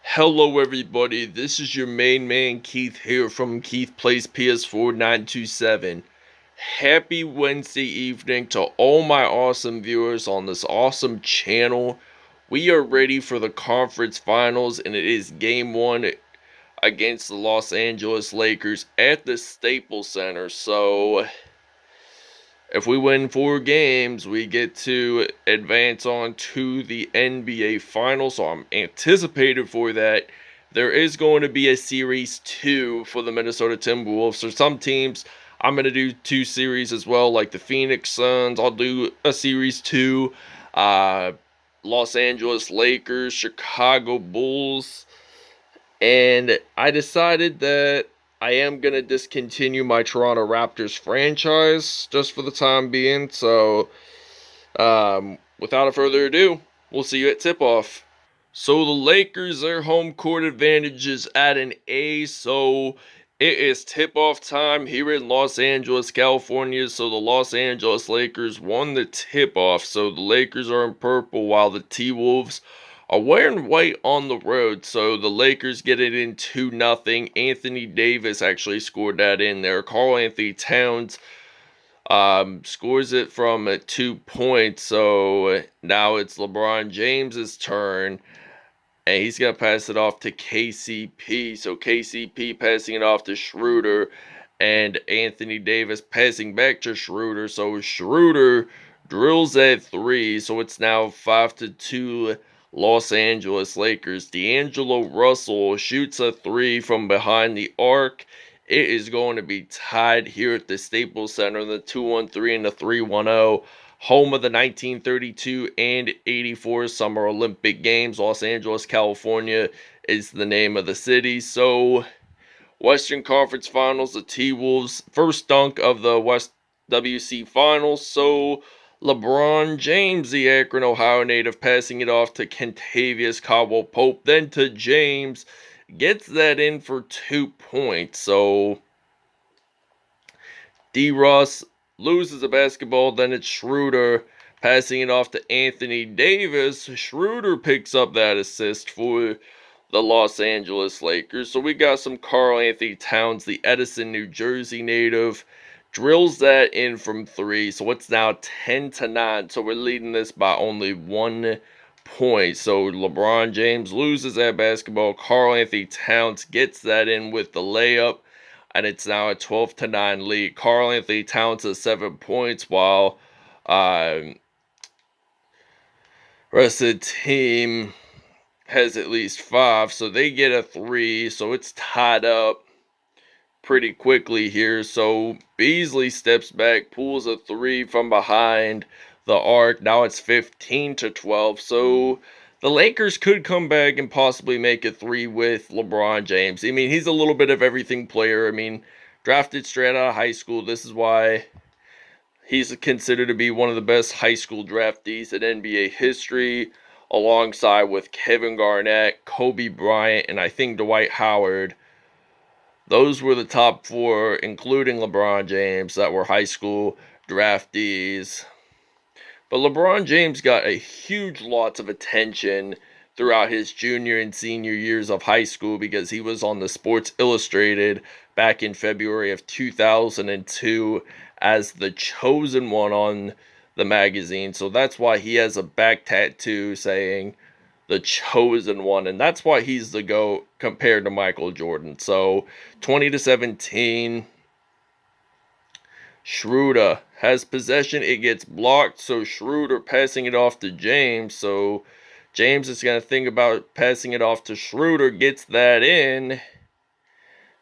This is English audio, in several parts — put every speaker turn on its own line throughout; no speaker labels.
Hello everybody, this is your main man Keith here from Keith Plays PS4 927. Happy Wednesday evening to all my awesome viewers on this awesome channel. We are ready for the conference finals and it is game 1 against the Los Angeles Lakers at the Staples Center. So if we win 4 games, we get to advance on to the NBA Finals. So I'm anticipated for that. There is going to be a Series 2 for the Minnesota Timberwolves. For some teams, I'm going to do 2 series as well, like the Phoenix Suns. I'll do a Series 2. Los Angeles Lakers, Chicago Bulls. And I decided that I am going to discontinue my Toronto Raptors franchise just for the time being. So, without a further ado, we'll see you at tip-off. So the Lakers, their home court advantage is at an A, so it is tip-off time here in Los Angeles, California. So the Los Angeles Lakers won the tip-off. So the Lakers are in purple while the T-Wolves are wearing white on the road. So the Lakers get it in 2-0. Anthony Davis actually scored that in there. Karl Anthony Towns scores it from 2 points. So now it's LeBron James's turn. And he's going to pass it off to KCP. So KCP passing it off to Schroeder. And Anthony Davis passing back to Schroeder. So Schroeder drills that 3. So it's now 5-2 Los Angeles Lakers. D'Angelo Russell shoots a 3 from behind the arc. It is going to be tied here at the Staples Center. The 2-1-3 and the 3-1-0. Home of the 1932 and 84 Summer Olympic Games. Los Angeles, California is the name of the city. So, Western Conference Finals, the T-Wolves, first dunk of the West WC Finals. So, LeBron James, the Akron, Ohio native, passing it off to Kentavious Caldwell-Pope, then to James, gets that in for 2 points. So, D-Ross loses the basketball, then it's Schroeder passing it off to Anthony Davis. Schroeder picks up that assist for the Los Angeles Lakers. So we got some Karl Anthony Towns, the Edison, New Jersey native, drills that in from 3. So it's now 10-9. So we're leading this by only 1 point. So LeBron James loses that basketball. Karl Anthony Towns gets that in with the layup. And it's now a 12-9 lead. Karl Anthony Towns has 7 points, while rest of the team has at least 5. So they get a 3. So it's tied up pretty quickly here. So Beasley steps back, pulls a 3 from behind the arc. Now it's 15-12. So the Lakers could come back and possibly make it 3 with LeBron James. I mean, he's a little bit of everything player. I mean, drafted straight out of high school. This is why he's considered to be one of the best high school draftees in NBA history, alongside with Kevin Garnett, Kobe Bryant, and I think Dwight Howard. Those were the top 4, including LeBron James, that were high school draftees. But LeBron James got a huge lot of attention throughout his junior and senior years of high school because he was on the Sports Illustrated back in February of 2002 as the chosen one on the magazine. So that's why he has a back tattoo saying the chosen one, and that's why he's the GOAT compared to Michael Jordan. So 20-17. Schroeder has possession. It gets blocked. So Schroeder passing it off to James. So James is going to think about passing it off to Schroeder. Gets that in.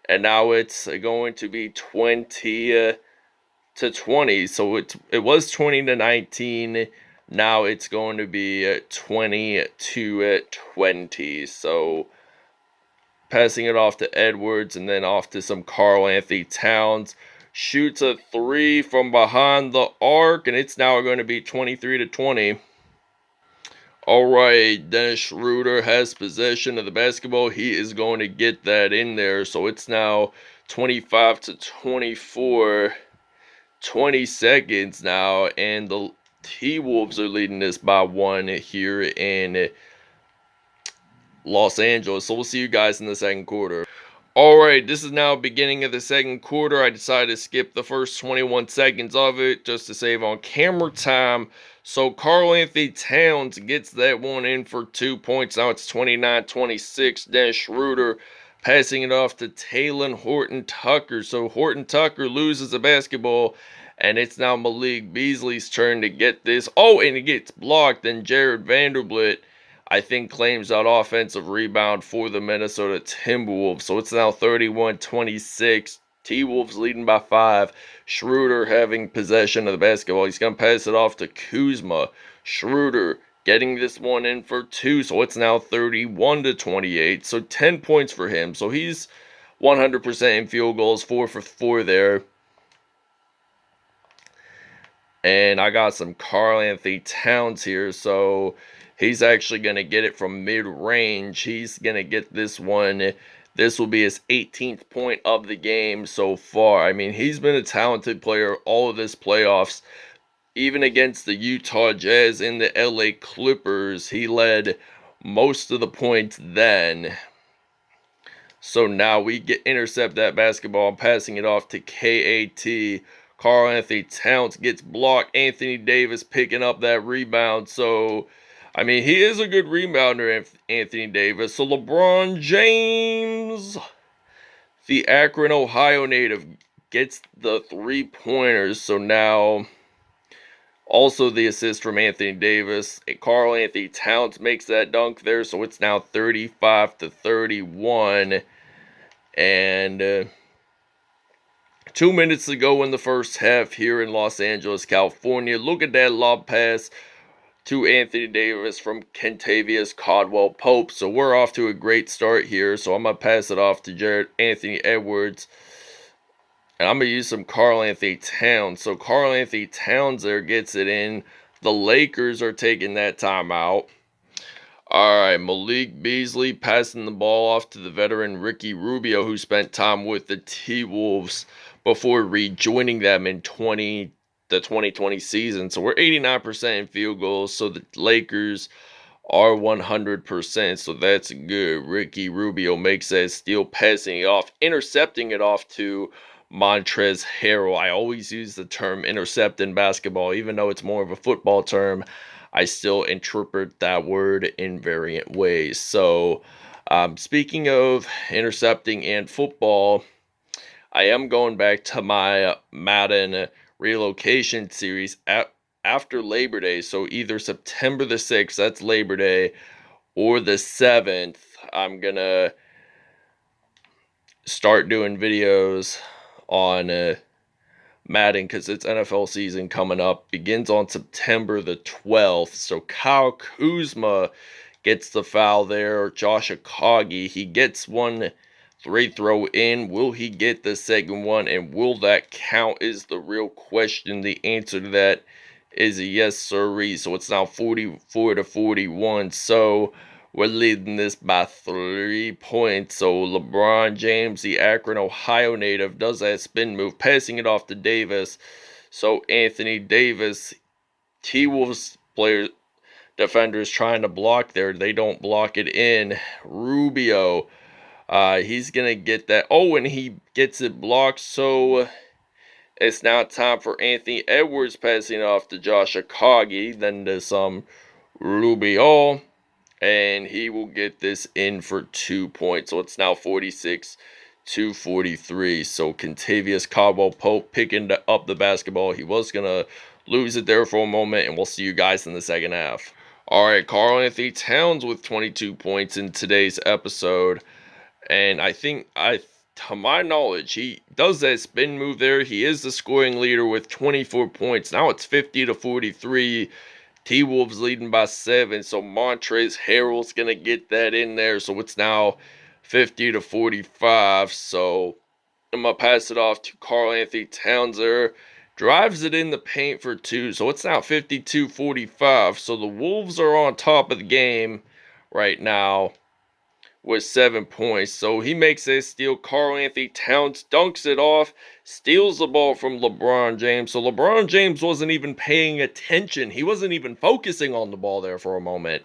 And now it's going to be 20-20. So it was 20-19. Now it's going to be 20-20. So passing it off to Edwards and then off to some Karl Anthony Towns. Shoots a 3 from behind the arc, and it's now going to be 23-20. Alright, Dennis Schroeder has possession of the basketball. He is going to get that in there. So it's now 25-24. 20 seconds now, and the T-Wolves are leading this by 1 here in Los Angeles. So we'll see you guys in the second quarter. Alright, this is now beginning of the second quarter. I decided to skip the first 21 seconds of it just to save on camera time. So Karl Anthony Towns gets that one in for 2 points. Now it's 29-26. Dennis Schroeder passing it off to Talen Horton-Tucker. So Horton-Tucker loses the basketball, and it's now Malik Beasley's turn to get this. Oh, and it gets blocked. Then Jared Vanderbilt, I think, claims that offensive rebound for the Minnesota Timberwolves. So it's now 31-26. T-Wolves leading by 5. Schroeder having possession of the basketball. He's going to pass it off to Kuzma. Schroeder getting this one in for 2. So it's now 31-28. So 10 points for him. So he's 100% in field goals, 4 for 4 there. And I got some Karl Anthony Towns here. So he's actually going to get it from mid-range. He's going to get this one. This will be his 18th point of the game so far. I mean, he's been a talented player all of this playoffs. Even against the Utah Jazz and the LA Clippers, he led most of the points then. So now we intercept that basketball. I'm passing it off to KAT. Karl Anthony Towns gets blocked. Anthony Davis picking up that rebound. So, I mean, he is a good rebounder, Anthony Davis. So LeBron James, the Akron, Ohio native, gets the 3-pointers. So now, also the assist from Anthony Davis. Karl Anthony Towns makes that dunk there. So it's now 35-31. And 2 minutes to go in the first half here in Los Angeles, California. Look at that lob pass to Anthony Davis from Kentavious Caldwell-Pope. So we're off to a great start here. So I'm going to pass it off to Anthony Edwards. And I'm going to use some Karl Anthony Towns. So Karl Anthony Towns there gets it in. The Lakers are taking that timeout. Alright, Malik Beasley passing the ball off to the veteran Ricky Rubio, who spent time with the T-Wolves before rejoining them in the 2020 season. So we're 89% in field goals. So the Lakers are 100%. So that's good. Ricky Rubio makes that steal, passing it off, intercepting it off to Montrezl Harrell. I always use the term intercept in basketball, even though it's more of a football term. I still interpret that word in variant ways. So, speaking of intercepting and football, I am going back to my Madden relocation series after Labor Day. So either September the 6th, that's Labor Day, or the 7th, I'm going to start doing videos on Madden, because it's NFL season coming up. Begins on September the 12th. So Kyle Kuzma gets the foul there. Josh Okogie, he gets one free throw in. Will he get the second one, and will that count is the real question. The answer to that is a yes sirree. So it's now 44-41. So we're leading this by 3 points. So LeBron James, the Akron, Ohio native, does that spin move, passing it off to Davis. So Anthony Davis, T-Wolves defenders trying to block there. They don't block it in. Rubio, he's going to get that. Oh, and he gets it blocked. So it's now time for Anthony Edwards passing it off to Josh Okogie. Then to some Rubio. And he will get this in for 2 points. So it's now 46-43. So Kentavious Caldwell-Pope picking up the basketball. He was going to lose it there for a moment. And we'll see you guys in the second half. Alright, Karl Anthony Towns with 22 points in today's episode. And I think, to my knowledge, he does that spin move there. He is the scoring leader with 24 points. Now it's 50-43. T-Wolves leading by 7, so Montrezl Harrell's going to get that in there. So it's now 50-45. So I'm going to pass it off to Karl Anthony Towns there. Drives it in the paint for 2. So it's now 52-45. So the Wolves are on top of the game right now with 7 points. So he makes a steal. Karl Anthony Towns dunks it off, steals the ball from LeBron James. So LeBron James wasn't even paying attention. He wasn't even focusing on the ball there for a moment.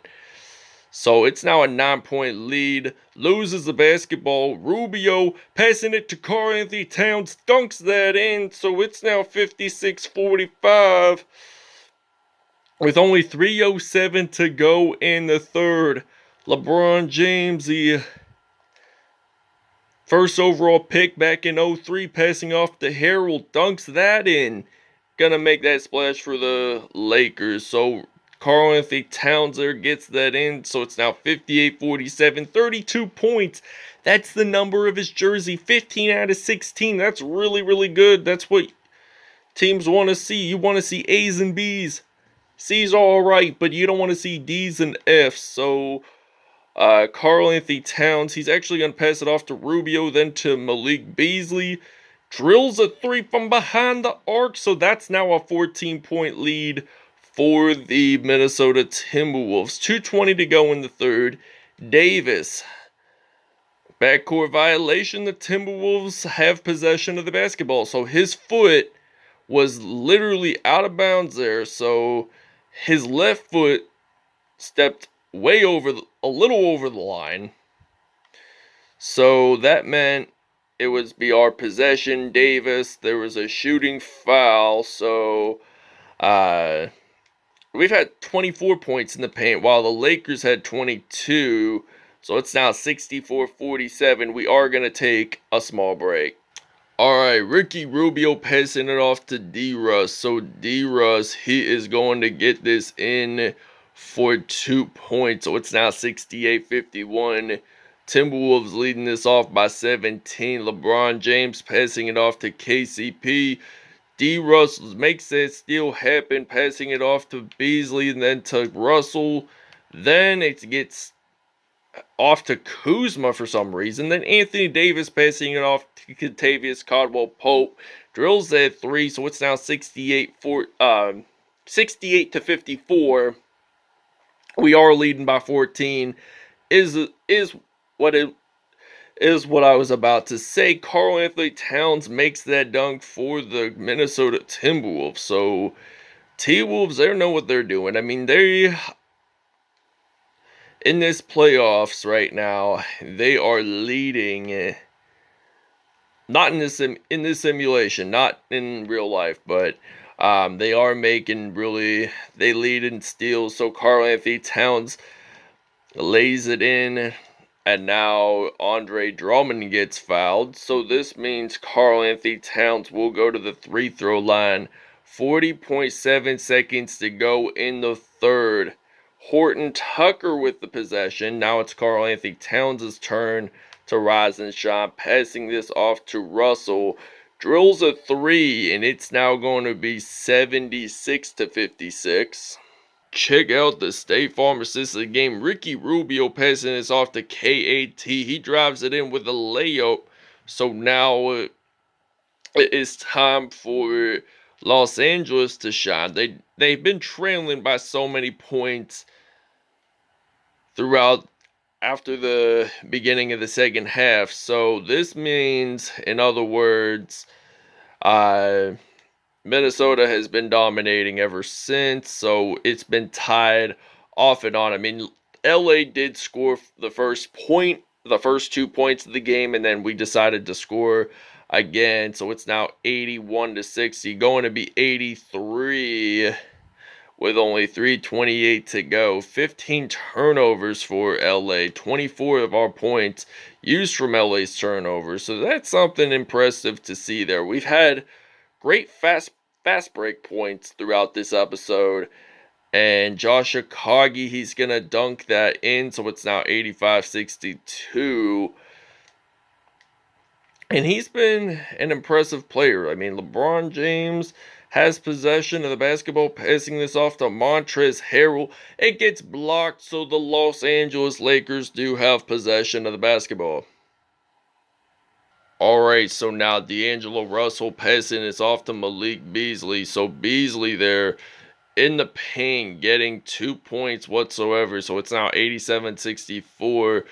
So it's now a 9-point lead. Loses the basketball. Rubio passing it to Karl-Anthony Towns. Dunks that in. So it's now 56-45. With only 3:07 to go in the third. LeBron James, the first overall pick back in 03, passing off to Harold, dunks that in. Gonna make that splash for the Lakers. So Karl-Anthony Towns there gets that in. So it's now 58-47, 32 points. That's the number of his jersey, 15 out of 16. That's really, really good. That's what teams want to see. You want to see A's and B's. C's are alright, but you don't want to see D's and F's. So Karl-Anthony Towns, he's actually going to pass it off to Rubio, then to Malik Beasley. Drills a three from behind the arc, so that's now a 14-point lead for the Minnesota Timberwolves. 2:20 to go in the third. Davis, backcourt violation. The Timberwolves have possession of the basketball, so his foot was literally out of bounds there, so his left foot stepped way over, a little over the line. So that meant it was be our possession. Davis, there was a shooting foul, so we've had 24 points in the paint while the Lakers had 22. So it's now 64-47. We are going to take a small break. Alright, Ricky Rubio passing it off to D-Russ. So D-Russ, he is going to get this in for 2 points. So it's now 68-51. Timberwolves leading this off by 17. LeBron James passing it off to KCP. D-Russ makes that steal happen, passing it off to Beasley and then to Russell. Then it gets off to Kuzma for some reason. Then Anthony Davis passing it off to Kentavious Caldwell-Pope. Drills that three, so it's now 68-54. We are leading by 14. Is what I was about to say. Karl-Anthony Towns makes that dunk for the Minnesota Timberwolves. So T-Wolves, they know what they're doing. I mean, they in this playoffs right now, they are leading. Not in this simulation, not in real life, but they are making they lead in steals. So Karl-Anthony Towns lays it in, and now Andre Drummond gets fouled. So this means Karl-Anthony Towns will go to the free throw line. 40.7 seconds to go in the third. Horton Tucker with the possession. Now it's Karl-Anthony Towns' turn to rise and shine. Passing this off to Russell. Drills a three, and it's now going to be 76-56. Check out the State Farm assist of the game. Ricky Rubio passing this off to KAT. He drives it in with a layup. So now it is time for Los Angeles to shine. They've been trailing by so many points throughout after the beginning of the second half. So this means, in other words, Minnesota has been dominating ever since. So it's been tied off and on. I mean, LA did score the first 2 points of the game, and then we decided to score again. So it's now 81-60, going to be 83 with only 3:28 to go. 15 turnovers for LA. 24 of our points used from LA's turnovers. So that's something impressive to see there. We've had great fast break points throughout this episode. And Josh Okogie, he's going to dunk that in. So it's now 85-62. And he's been an impressive player. I mean, LeBron James has possession of the basketball, passing this off to Montrezl Harrell. It gets blocked, so the Los Angeles Lakers do have possession of the basketball. Alright, so now D'Angelo Russell passing this off to Malik Beasley. So Beasley there in the paint getting 2 points whatsoever. So it's now 87-64.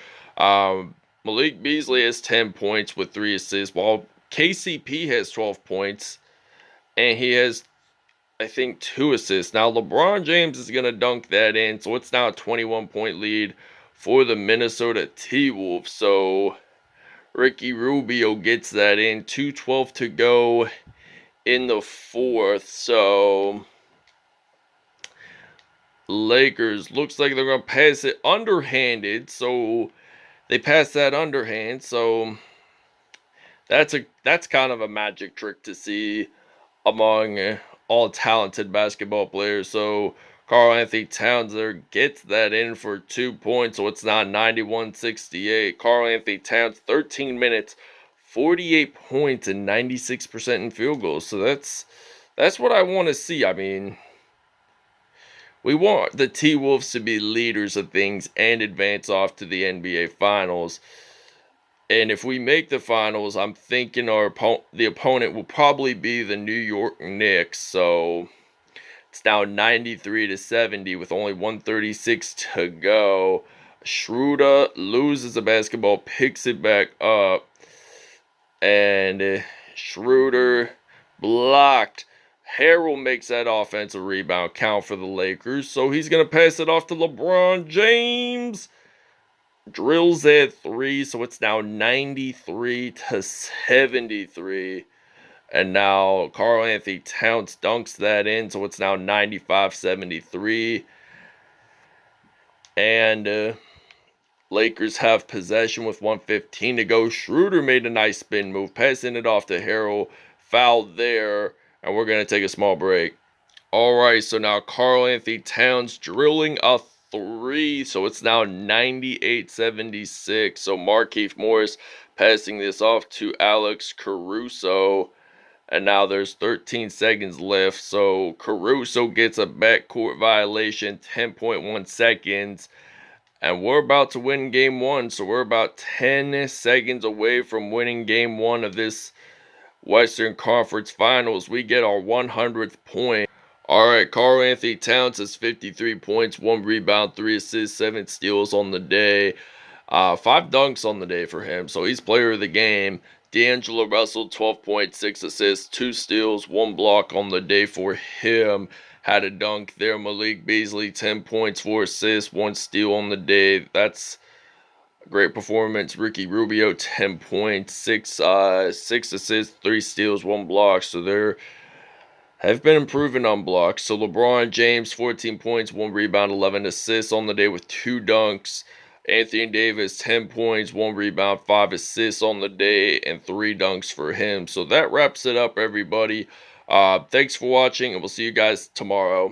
Malik Beasley has 10 points with 3 assists, while KCP has 12 points. And he has I think 2 assists. Now LeBron James is going to dunk that in, so it's now a 21-point lead for the Minnesota T-Wolves. So Ricky Rubio gets that in. 2:12 to go in the fourth. So Lakers looks like they're going to pass it underhanded. So they pass that underhand. So that's kind of a magic trick to see among all talented basketball players. So Karl Anthony Towns there gets that in for 2 points, so it's now 91-68. Karl Anthony Towns, 13 minutes, 48 points, and 96% in field goals. So that's what I want to see. I mean, we want the T-Wolves to be leaders of things and advance off to the NBA Finals. And if we make the finals, I'm thinking the opponent will probably be the New York Knicks. So it's now 93-70 with only 136 to go. Schroeder loses the basketball, picks it back up, and Schroeder blocked. Harrell makes that offensive rebound count for the Lakers, so he's going to pass it off to LeBron James. Drills at 3, so it's now 93-73. And now Karl Anthony Towns dunks that in, so it's now 95-73. And Lakers have possession with 1:15 to go. Schroeder made a nice spin move, passing it off to Harrell. Fouled there, and we're going to take a small break. Alright, so now Karl Anthony Towns drilling a 3, so it's now 98-76. So Markieff Morris passing this off to Alex Caruso. And now there's 13 seconds left. So Caruso gets a backcourt violation, 10.1 seconds. And we're about to win game 1. So we're about 10 seconds away from winning game 1 of this Western Conference Finals. We get our 100th point. Alright, Karl Anthony Towns has 53 points, 1 rebound, 3 assists, 7 steals on the day. 5 dunks on the day for him, so he's player of the game. D'Angelo Russell, 12.6 assists, 2 steals, 1 block on the day for him. Had a dunk there. Malik Beasley, 10 points, 4 assists, 1 steal on the day. That's a great performance. Ricky Rubio, 10 points, 6 assists, 3 steals, 1 block. So they're have been improving on blocks. So LeBron James, 14 points, 1 rebound, 11 assists on the day with 2 dunks. Anthony Davis, 10 points, 1 rebound, 5 assists on the day, and 3 dunks for him. So that wraps it up, everybody. Thanks for watching, and we'll see you guys tomorrow.